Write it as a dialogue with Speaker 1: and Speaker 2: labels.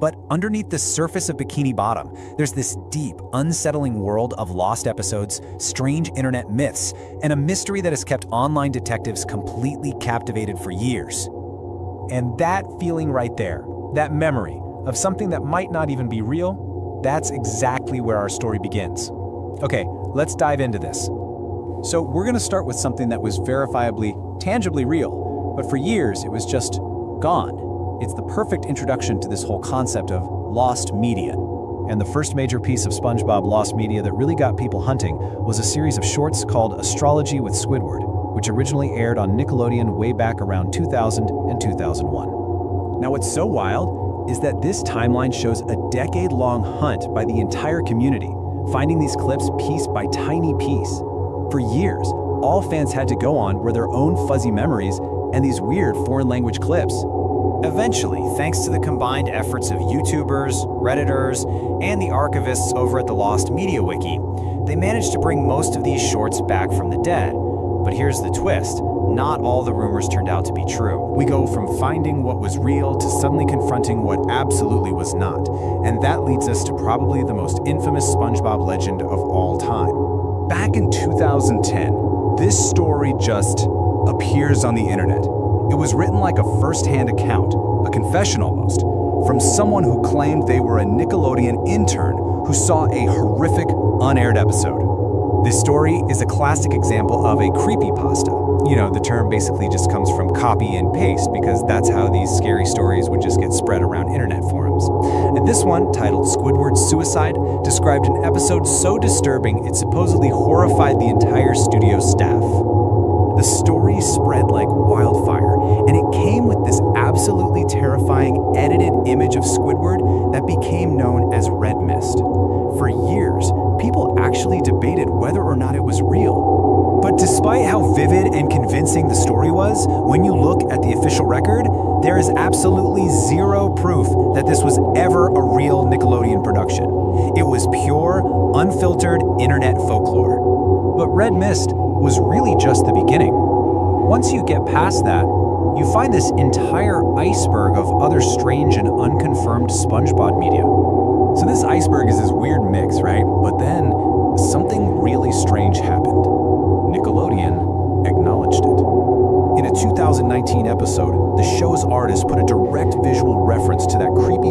Speaker 1: But underneath the surface of Bikini Bottom, there's this deep, unsettling world of lost episodes, strange internet myths, and a mystery that has kept online detectives completely captivated for years. And that feeling right there, that memory of something that might not even be real, that's exactly where our story begins. Okay, let's dive into this. So we're going to start with something that was verifiably, tangibly real, but for years it was just gone. It's the perfect introduction to this whole concept of lost media. And the first major piece of SpongeBob lost media that really got people hunting was a series of shorts called Astrology with Squidward, which originally aired on Nickelodeon way back around 2000 and 2001. Now what's so wild is that this timeline shows a decade-long hunt by the entire community, finding these clips piece by tiny piece. For years, all fans had to go on were their own fuzzy memories and these weird foreign language clips. Eventually, thanks to the combined efforts of YouTubers, Redditors, and the archivists over at the Lost Media Wiki, they managed to bring most of these shorts back from the dead. But here's the twist. Not all the rumors turned out to be true. We go from finding what was real to suddenly confronting what absolutely was not. And that leads us to probably the most infamous SpongeBob legend of all time. Back in 2010, this story just appears on the internet. It was written like a first-hand account, a confession almost, from someone who claimed they were a Nickelodeon intern who saw a horrific, unaired episode. This story is a classic example of a creepypasta. You know, the term basically just comes from copy and paste because that's how these scary stories would just get spread around internet forums. And this one, titled Squidward's Suicide, described an episode so disturbing it supposedly horrified the entire studio staff. The story spread like wildfire, and it came with this absolutely terrifying edited image of Squidward that became known as Red Mist. For years, people actually debated whether or not it was real. But despite how vivid and convincing the story was, when you look at the official record, there is absolutely zero proof that this was ever a real Nickelodeon production. It was pure, unfiltered internet folklore. But Red Mist was really just the beginning. Once you get past that, you find this entire iceberg of other strange and unconfirmed SpongeBob media. So this iceberg is this weird mix, right? But then something really strange happened. Nickelodeon acknowledged it. In a 2019 episode, the show's artist put a direct visual reference to that creepy